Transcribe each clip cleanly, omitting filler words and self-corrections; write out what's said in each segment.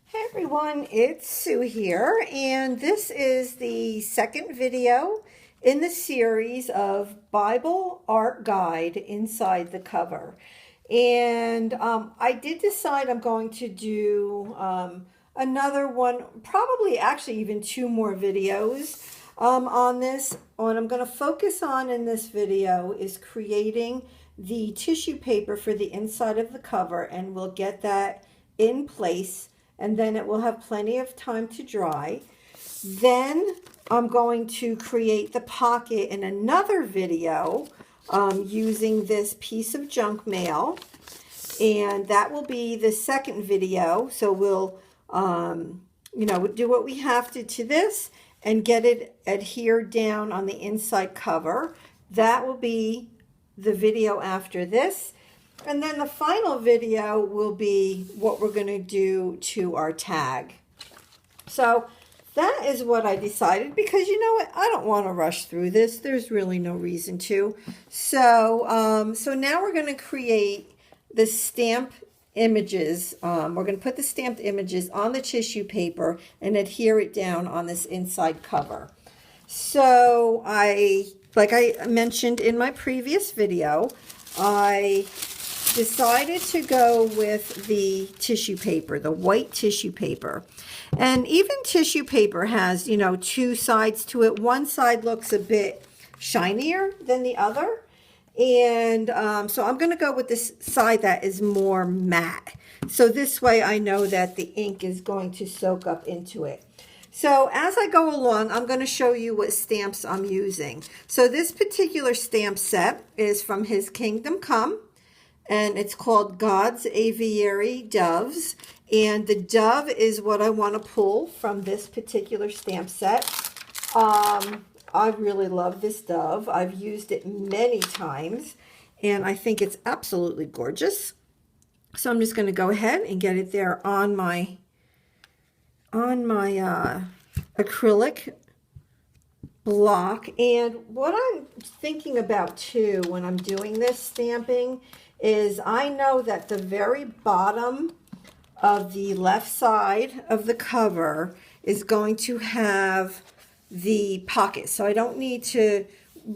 Hey everyone, it's Sue here, and this is the second video in the series of Bible Art Guide Inside the Cover. And I did decide I'm going to do another one, probably actually even two more videos on this. What I'm going to focus on in this video is creating the tissue paper for the inside of the cover, and we'll get that in place, and then it will have plenty of time to dry. Then I'm going to create the pocket in another video using this piece of junk mail, and that will be the second video. So we'll do what we have to this and get it adhered down on the inside cover. That will be the video after this. And then the final video will be what we're going to do to our tag. So that is what I decided, because you know what? I don't want to rush through this. There's really no reason to. So, so now we're going to create the stamp images. We're going to put the stamped images on the tissue paper and adhere it down on this inside cover. So like I mentioned in my previous video, I decided to go with the tissue paper, the white tissue paper. And even tissue paper has, two sides to it. One side looks a bit shinier than the other. And so I'm going to go with this side that is more matte. So this way I know that the ink is going to soak up into it. So as I go along, I'm going to show you what stamps I'm using. So this particular stamp set is from His Kingdom Come, and it's called God's Aviary Doves. And the dove is what I want to pull from this particular stamp set. I really love this dove. I've used it many times, and I think it's absolutely gorgeous. So I'm just going to go ahead and get it there on my acrylic block. And what I'm thinking about too when I'm doing this stamping is I know that the very bottom of the left side of the cover is going to have the pocket. So I don't need to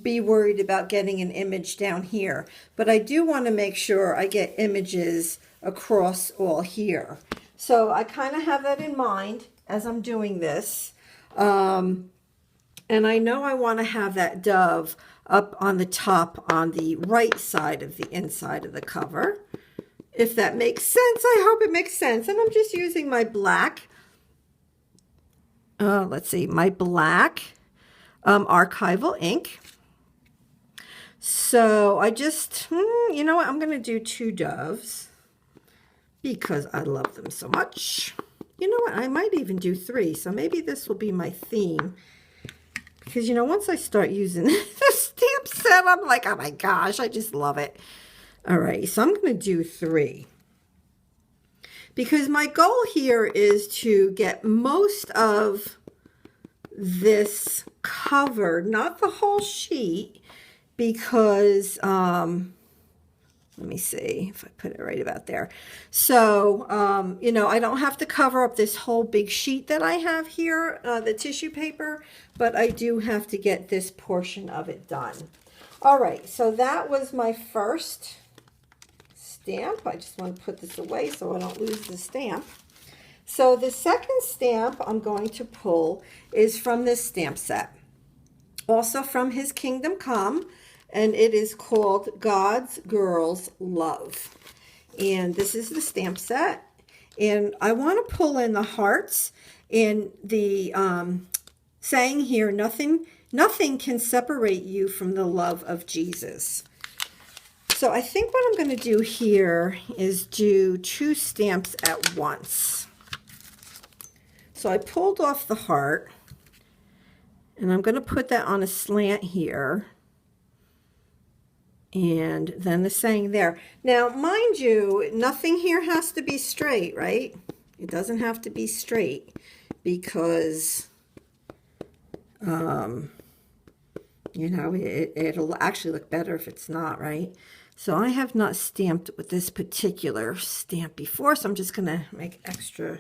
be worried about getting an image down here. But I do want to make sure I get images across all here. So I kind of have that in mind as I'm doing this. And I know I want to have that dove up on the top on the right side of the inside of the cover. If that makes sense, I hope it makes sense. And I'm just using my black, my black archival ink. So I just, you know what, I'm going to do two doves because I love them so much. You know what, I might even do three. So maybe this will be my theme. Because, once I start using the stamp set, I'm like, oh my gosh, I just love it. All right, so I'm going to do three. Because my goal here is to get most of this covered, not the whole sheet, because, let me see if I put it right about there. So, I don't have to cover up this whole big sheet that I have here, the tissue paper, but I do have to get this portion of it done. All right, so that was my first stamp. I just want to put this away so I don't lose the stamp. So the second stamp I'm going to pull is from this stamp set, also from His Kingdom Come. And it is called God's Girls Love. And this is the stamp set. And I want to pull in the hearts and the saying here, nothing can separate you from the love of Jesus. So I think what I'm going to do here is do two stamps at once. So I pulled off the heart, and I'm going to put that on a slant here. And then the saying there. Now, mind you, nothing here has to be straight, right? It doesn't have to be straight because, it'll actually look better if it's not, right? So I have not stamped with this particular stamp before, so I'm just going to make extra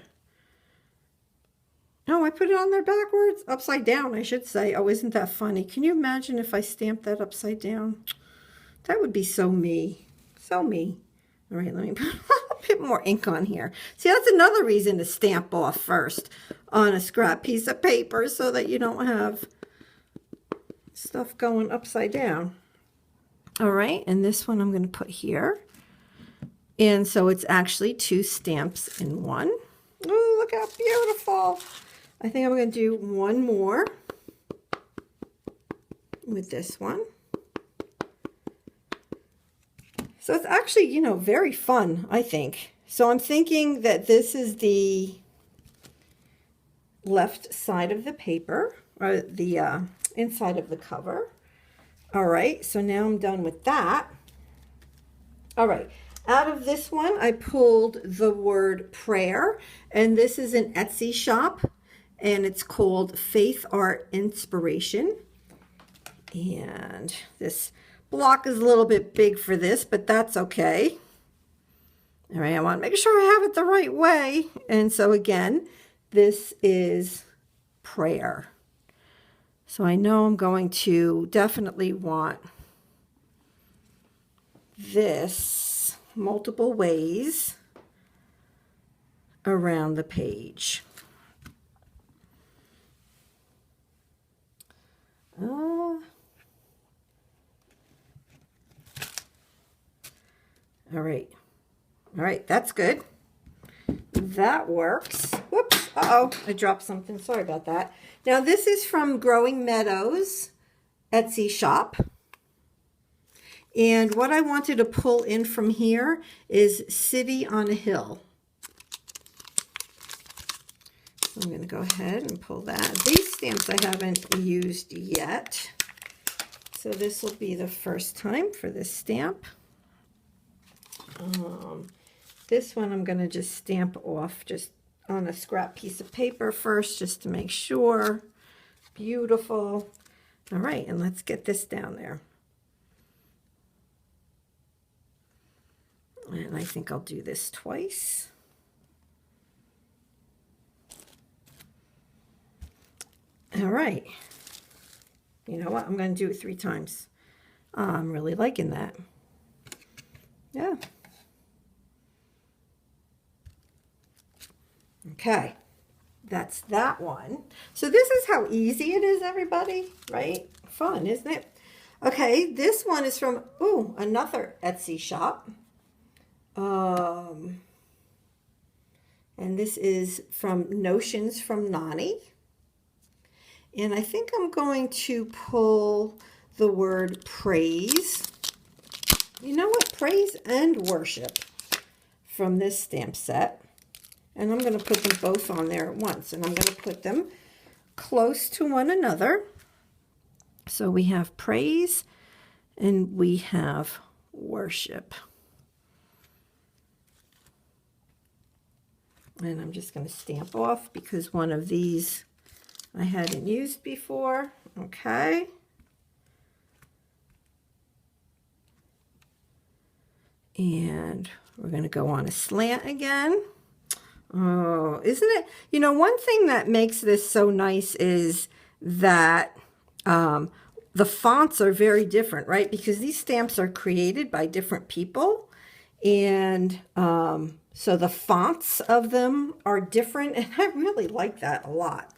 Oh, I put it on there backwards, upside down, I should say. Oh, isn't that funny? Can you imagine if I stamped that upside down? That would be so me. So me. All right, let me put a little bit more ink on here. See, that's another reason to stamp off first on a scrap piece of paper so that you don't have stuff going upside down. All right, and this one I'm going to put here. And so it's actually 2 stamps in one. Oh, look how beautiful. I think I'm going to do one more with this one. So it's actually, you know, very fun, I think. So I'm thinking that this is the left side of the paper, or the inside of the cover. All right, so now I'm done with that. All right, out of this one, I pulled the word prayer, and this is an Etsy shop, and it's called Faith Art Inspiration. And this block is a little bit big for this, but that's okay. All right, I want to make sure I have it the right way. And so again, this is prayer. So I know I'm going to definitely want this multiple ways around the page. All right, that's good. That works. Whoops, uh-oh, I dropped something. Sorry about that. Now, this is from Growing Meadows Etsy shop. And what I wanted to pull in from here is City on a Hill. So I'm going to go ahead and pull that. These stamps I haven't used yet. So this will be the first time for this stamp. This one I'm going to just stamp off just on a scrap piece of paper first, just to make sure. Beautiful. All right, and let's get this down there. And I think I'll do this twice. All right. You know what? I'm going to do it 3 times. I'm really liking that. Yeah. Okay. That's that one. So this is how easy it is, everybody, right? Fun, isn't it? Okay, this one is from, ooh, another Etsy shop. And this is from Notions from Nani. And I think I'm going to pull the word praise. You know what? Praise and worship from this stamp set. And I'm going to put them both on there at once. And I'm going to put them close to one another. So we have praise and we have worship. And I'm just going to stamp off because one of these I hadn't used before. Okay. And we're going to go on a slant again. Oh, isn't it? You know, one thing that makes this so nice is that the fonts are very different, right? Because these stamps are created by different people. And so the fonts of them are different. And I really like that a lot.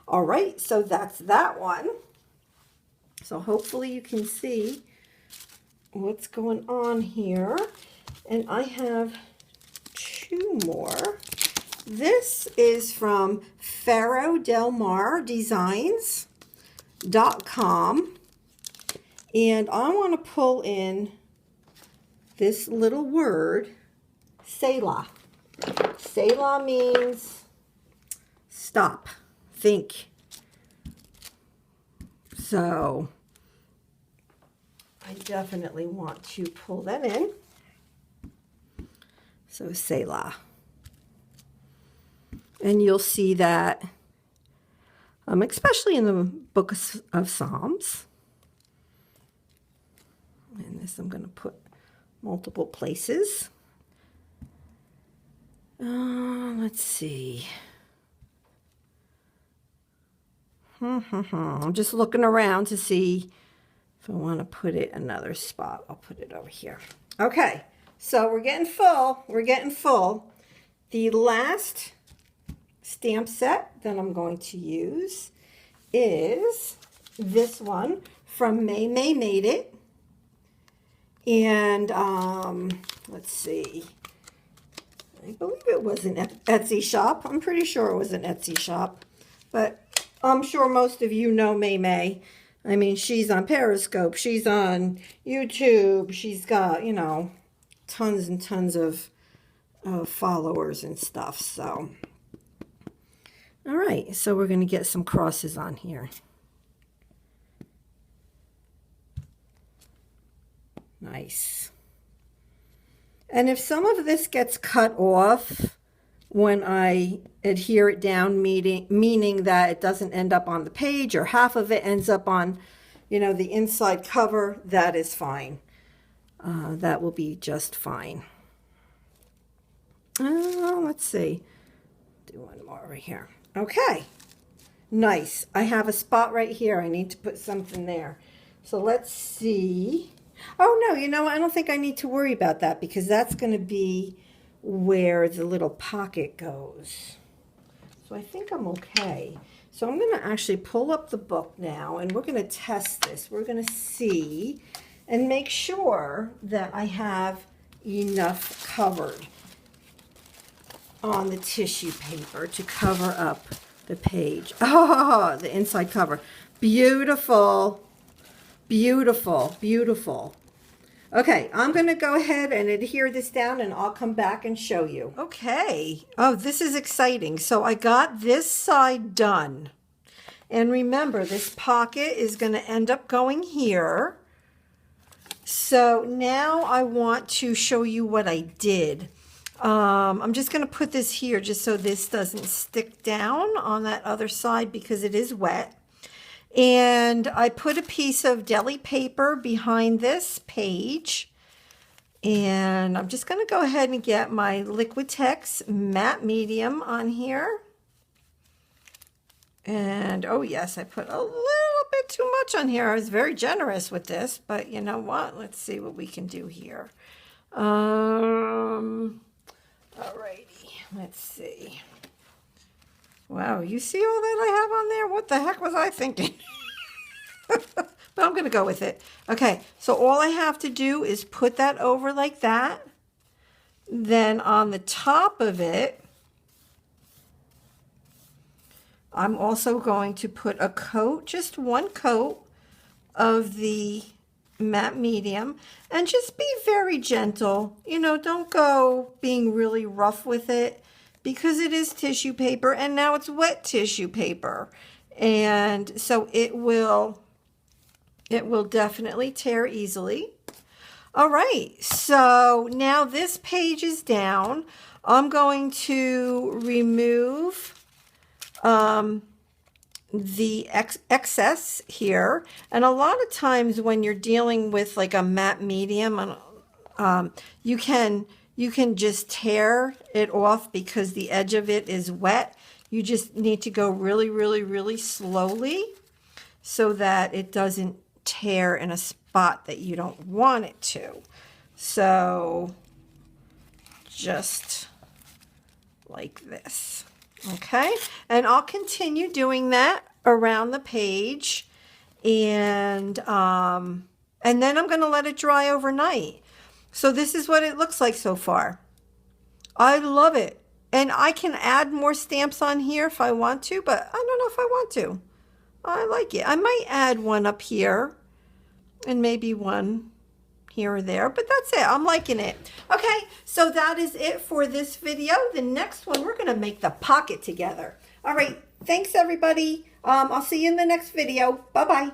All right, so that's that one. So hopefully you can see what's going on here. And I have 2 more. This is from FaroDelmarDesigns.com. And I want to pull in this little word, Selah. Selah means stop, think. So I definitely want to pull that in. So Selah. And you'll see that, especially in the book of Psalms. And this I'm going to put multiple places. Let's see. I'm just looking around to see if I want to put it another spot. I'll put it over here. Okay, so we're getting full. We're getting full. The last stamp set that I'm going to use is this one from May Made It. And let's see. I believe it was an Etsy shop. I'm pretty sure it was an Etsy shop. But I'm sure most of you know May. I mean, she's on Periscope. She's on YouTube. She's got, you know, tons and tons of followers and stuff. So, all right. So we're going to get some crosses on here. Nice. And if some of this gets cut off when I adhere it down, meaning that it doesn't end up on the page or half of it ends up on, you know, the inside cover, that is fine. That will be just fine. Let's see. Do one more over here. Okay. Nice. I have a spot right here. I need to put something there. So let's see. Oh, no, you know what? I don't think I need to worry about that because that's going to be where the little pocket goes. So I think I'm okay. So I'm going to actually pull up the book now, and we're going to test this. We're going to see and make sure that I have enough covered on the tissue paper to cover up the page. Oh, the inside cover. Beautiful. Beautiful, beautiful. Okay, I'm going to go ahead and adhere this down and I'll come back and show you. Okay. Oh, this is exciting. So I got this side done. And remember, this pocket is going to end up going here. So now I want to show you what I did. I'm just going to put this here just so this doesn't stick down on that other side because it is wet. And I put a piece of deli paper behind this page. And I'm just going to go ahead and get my Liquitex matte medium on here. And, oh yes, I put a little bit too much on here. I was very generous with this, but you know what? Let's see what we can do here. Alrighty, let's see. Wow, you see all that I have on there? What the heck was I thinking? But I'm going to go with it. Okay, so all I have to do is put that over like that. Then on the top of it, I'm also going to put a coat, just one coat of the matte medium. And just be very gentle. You know, don't go being really rough with it, because it is tissue paper and now it's wet tissue paper. And so it will definitely tear easily. All right, so now this page is down. I'm going to remove the excess here. And a lot of times when you're dealing with like a matte medium, you can just tear it off because the edge of it is wet. You just need to go really, really, really slowly so that it doesn't tear in a spot that you don't want it to. So just like this. Okay, and I'll continue doing that around the page, and then I'm going to let it dry overnight. So this is what it looks like so far. I love it. And I can add more stamps on here if I want to, but I don't know if I want to. I like it. I might add one up here and maybe one here or there, but that's it. I'm liking it. Okay, so that is it for this video. The next one, we're going to make the pocket together. All right, thanks everybody. I'll see you in the next video. Bye-bye.